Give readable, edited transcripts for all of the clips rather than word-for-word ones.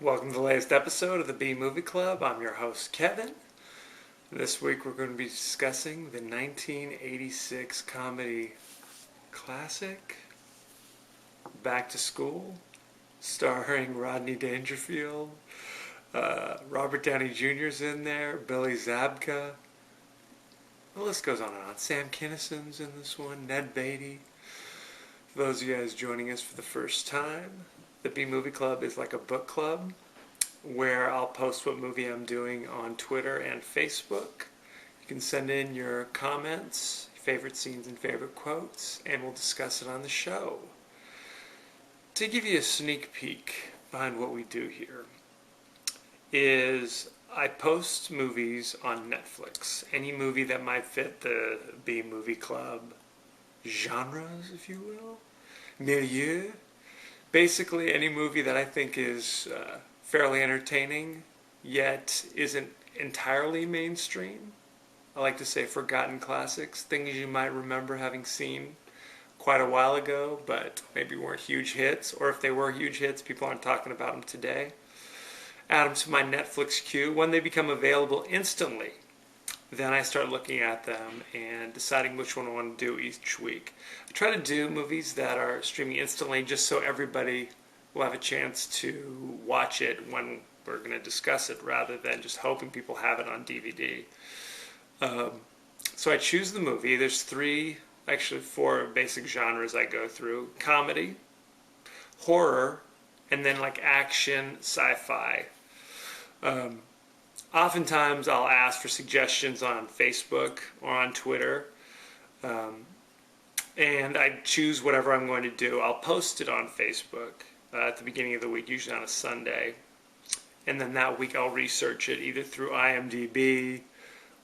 Welcome to the latest episode of the BMovie Club. I'm your host, Kevin. This week we're going to be discussing the 1986 comedy classic, Back to School, starring Rodney Dangerfield. Robert Downey Jr.'s in there, Billy Zabka. The list goes on and on. Sam Kinnison's in this one, Ned Beatty. For those of you guys joining us for the first time, the BMovie Club is like a book club where I'll post what movie I'm doing on Twitter and Facebook. You can send in your comments, favorite scenes and favorite quotes, and we'll discuss it on the show. To give you a sneak peek behind what we do here is I post movies on Netflix. Any movie that might fit the BMovie Club genres, if you will, milieu. Basically, any movie that I think is fairly entertaining, yet isn't entirely mainstream. I like to say forgotten classics, things you might remember having seen quite a while ago, but maybe weren't huge hits, or if they were huge hits, people aren't talking about them today. Add them to my Netflix queue. When they become available instantly, then I start looking at them and deciding which one I want to do each week. I try to do movies that are streaming instantly just so everybody will have a chance to watch it when we're going to discuss it, rather than just hoping people have it on DVD. So I choose the movie. There's four basic genres I go through. Comedy, horror, and then like action, sci-fi. Oftentimes I'll ask for suggestions on Facebook or on Twitter, and I choose whatever I'm going to do. I'll post it on Facebook at the beginning of the week, usually on a Sunday, and then that week I'll research it either through IMDb,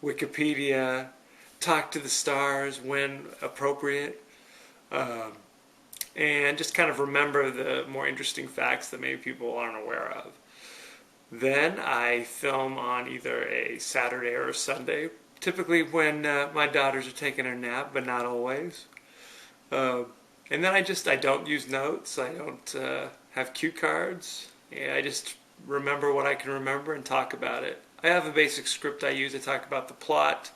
Wikipedia, talk to the stars when appropriate, and just kind of remember the more interesting facts that maybe people aren't aware of. Then I film on either a Saturday or a Sunday, typically when my daughters are taking a nap, but not always. And then I don't use notes. I don't have cue cards. Yeah, I just remember what I can remember and talk about it. I have a basic script I use to talk about the plot.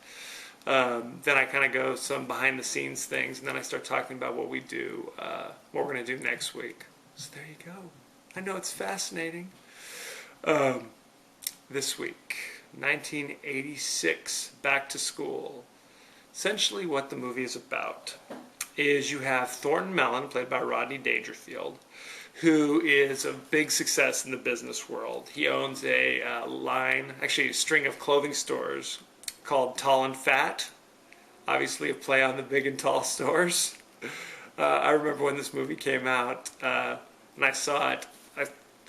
Then I kind of go some behind the scenes things, and then I start talking about what we're going to do next week. So there you go. I know it's fascinating. This week, 1986, Back to School. Essentially what the movie is about is you have Thornton Mellon, played by Rodney Dangerfield, who is a big success in the business world. He owns a string of clothing stores called Tall and Fat, obviously a play on the Big and Tall stores. I remember when this movie came out, and I saw it,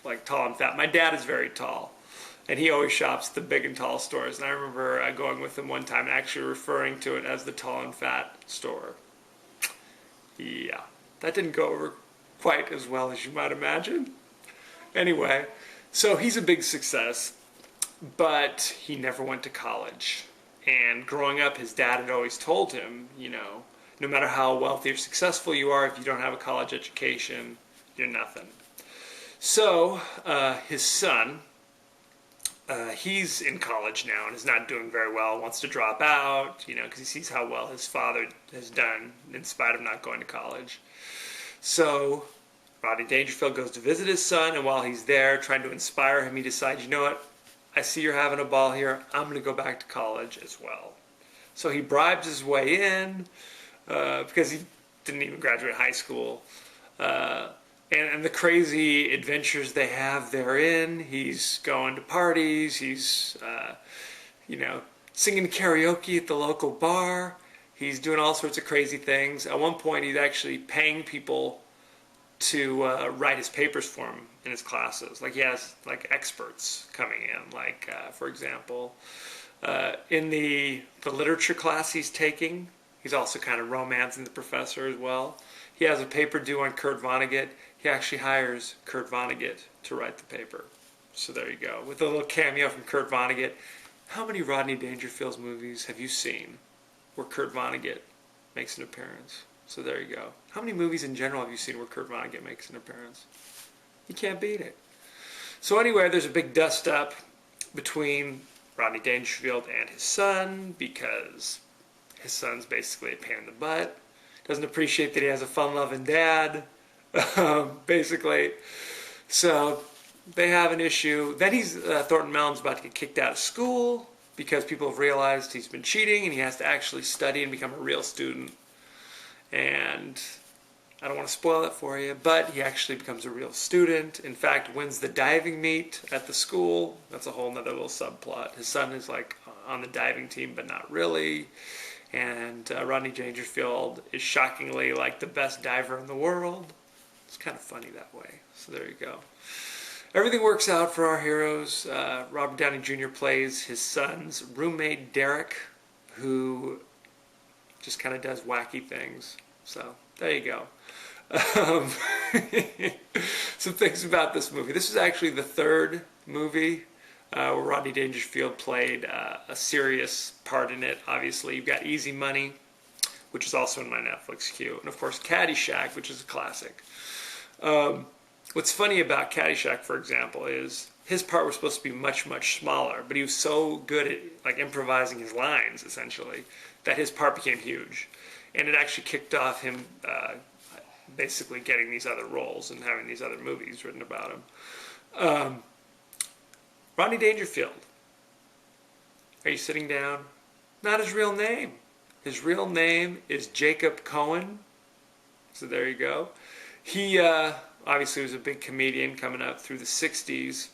like Tall and Fat. My dad is very tall, and he always shops at the Big and Tall stores, and I remember going with him one time and actually referring to it as the Tall and Fat store. Yeah, that didn't go over quite as well as you might imagine. Anyway, so he's a big success, but he never went to college. And growing up, his dad had always told him, no matter how wealthy or successful you are, if you don't have a college education, you're nothing. So his son, he's in college now and is not doing very well, wants to drop out, because he sees how well his father has done in spite of not going to college. So Rodney Dangerfield goes to visit his son, and while he's there trying to inspire him, he decides, you know what, I see you're having a ball here, I'm going to go back to college as well. So he bribes his way in, because he didn't even graduate high school, and the crazy adventures they have therein. He's going to parties, he's, singing karaoke at the local bar, he's doing all sorts of crazy things. At one point, he's actually paying people to write his papers for him in his classes. Like he has like experts coming in. Like for example, in the literature class he's taking, he's also kind of romancing the professor as well. He has a paper due on Kurt Vonnegut. He actually hires Kurt Vonnegut to write the paper. So there you go. With a little cameo from Kurt Vonnegut. How many Rodney Dangerfield's movies have you seen where Kurt Vonnegut makes an appearance? So there you go. How many movies in general have you seen where Kurt Vonnegut makes an appearance? You can't beat it. So anyway, there's a big dust-up between Rodney Dangerfield and his son because his son's basically a pain in the butt. Doesn't appreciate that he has a fun-loving dad, basically. So they have an issue. Then Thornton Mellon's about to get kicked out of school because people have realized he's been cheating and he has to actually study and become a real student. And I don't want to spoil it for you, but he actually becomes a real student. In fact, wins the diving meet at the school. That's a whole nother little subplot. His son is like on the diving team, but not really. And Rodney Dangerfield is shockingly like the best diver in the world. It's kind of funny that way. So there you go. Everything works out for our heroes. Robert Downey Jr. plays his son's roommate, Derek, who just kind of does wacky things. So there you go. Some things about this movie. This is actually the third movie where Rodney Dangerfield played a serious part in it. Obviously, you've got Easy Money, which is also in my Netflix queue, and of course Caddyshack, which is a classic. What's funny about Caddyshack, for example, is his part was supposed to be much, much smaller, but he was so good at like improvising his lines, essentially, that his part became huge. And it actually kicked off him basically getting these other roles and having these other movies written about him. Rodney Dangerfield. Are you sitting down? Not his real name. His real name is Jacob Cohen. So there you go. He obviously was a big comedian coming up through the 60s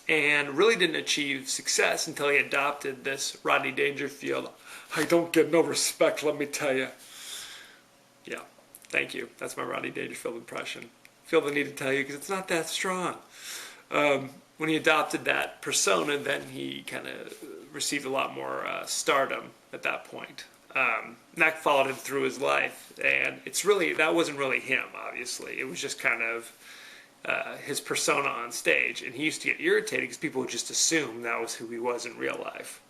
and really didn't achieve success until he adopted this Rodney Dangerfield. I don't get no respect, let me tell you. Yeah, thank you. That's my Rodney Dangerfield impression. Feel the need to tell you because it's not that strong. When he adopted that persona, then he kind of received a lot more stardom at that point. And that followed him through his life, and that wasn't really him, obviously. It was just kind of his persona on stage, and he used to get irritated because people would just assume that was who he was in real life.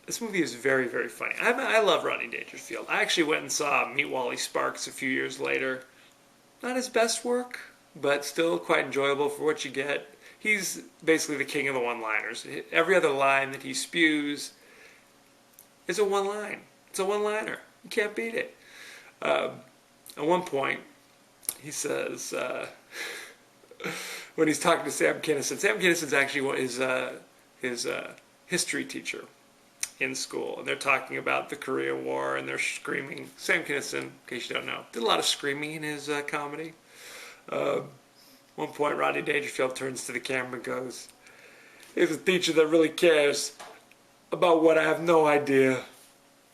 This movie is very, very funny. I love Rodney Dangerfield. I actually went and saw Meet Wally Sparks a few years later. Not his best work, but still quite enjoyable for what you get. He's basically the king of the one-liners. Every other line that he spews is a one-line. It's a one-liner. You can't beat it. At one point, he says, when he's talking to Sam Kinnison's actually his history teacher in school, and they're talking about the Korean War, and they're screaming. Sam Kinison, in case you don't know, did a lot of screaming in his comedy. One point, Rodney Dangerfield turns to the camera and goes, "He's a teacher that really cares about what I have no idea."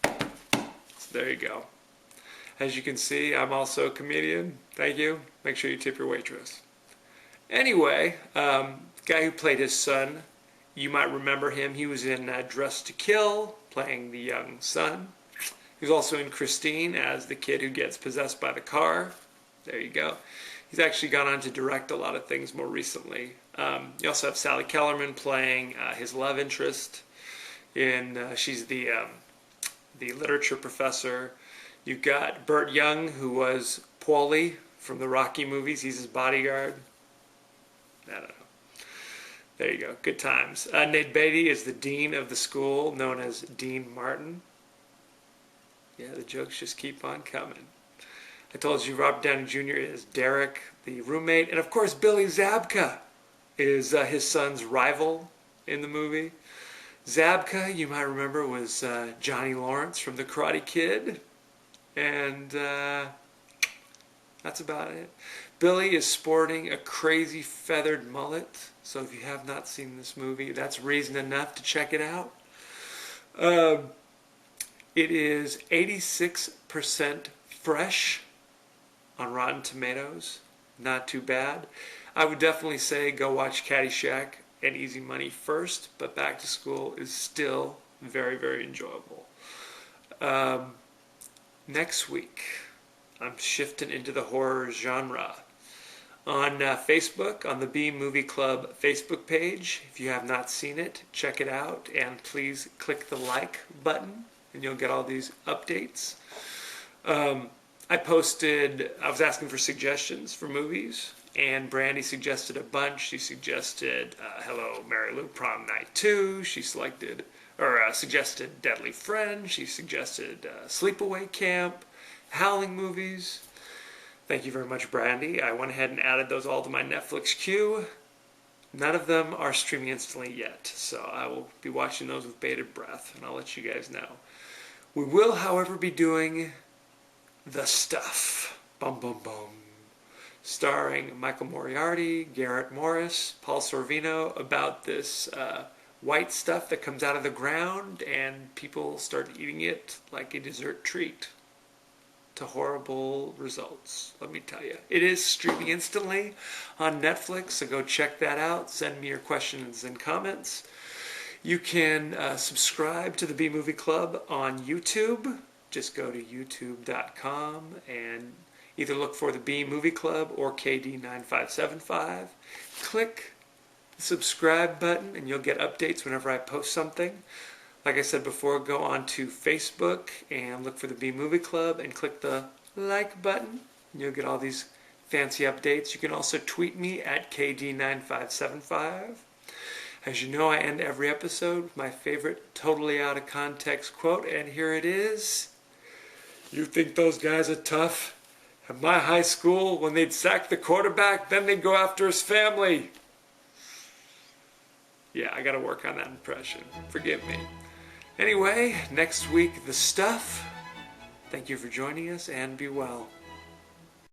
So there you go. As you can see, I'm also a comedian. Thank you. Make sure you tip your waitress. Anyway, the guy who played his son, you might remember him. He was in Dressed to Kill, playing the young son. He was also in Christine as the kid who gets possessed by the car. There you go. He's actually gone on to direct a lot of things more recently. You also have Sally Kellerman playing his love interest. She's the literature professor. You've got Burt Young, who was Paulie from the Rocky movies. He's his bodyguard. I don't know. There you go. Good times. Nate Beatty is the dean of the school, known as Dean Martin. Yeah, the jokes just keep on coming. I told you Robert Downey Jr. is Derek, the roommate. And of course, Billy Zabka is his son's rival in the movie. Zabka, you might remember, was Johnny Lawrence from The Karate Kid. And that's about it. Billy is sporting a crazy feathered mullet. So if you have not seen this movie, that's reason enough to check it out. It is 86% fresh. on Rotten Tomatoes. Not too bad. I would definitely say go watch Caddyshack and Easy Money first, but Back to School is still very, very enjoyable. Next week, I'm shifting into the horror genre. On Facebook, on the BMovie Club Facebook page. If you have not seen it, check it out, and please click the like button, and you'll get all these updates. I was asking for suggestions for movies, and Brandy suggested a bunch. She suggested Hello, Mary Lou, Prom Night 2. She suggested Deadly Friend. She suggested Sleepaway Camp, Howling movies. Thank you very much, Brandy. I went ahead and added those all to my Netflix queue. None of them are streaming instantly yet, so I will be watching those with bated breath, and I'll let you guys know. We will, however, be doing The Stuff, bum bum bum, starring Michael Moriarty, Garrett Morris, Paul Sorvino, about this white stuff that comes out of the ground, and people start eating it like a dessert treat. To horrible results, let me tell you. It is streaming instantly on Netflix, so go check that out. Send me your questions and comments. You can subscribe to the BMovie Club on YouTube. Just go to youtube.com and either look for the BMovie Club or KD9575. Click the subscribe button and you'll get updates whenever I post something. Like I said before, go on to Facebook and look for the BMovie Club and click the like button. And you'll get all these fancy updates. You can also tweet me at KD9575. As you know, I end every episode with my favorite totally out of context quote, and here it is. You think those guys are tough? At my high school, when they'd sack the quarterback, then they'd go after his family. Yeah, I gotta work on that impression. Forgive me. Anyway, next week, The Stuff. Thank you for joining us, and be well.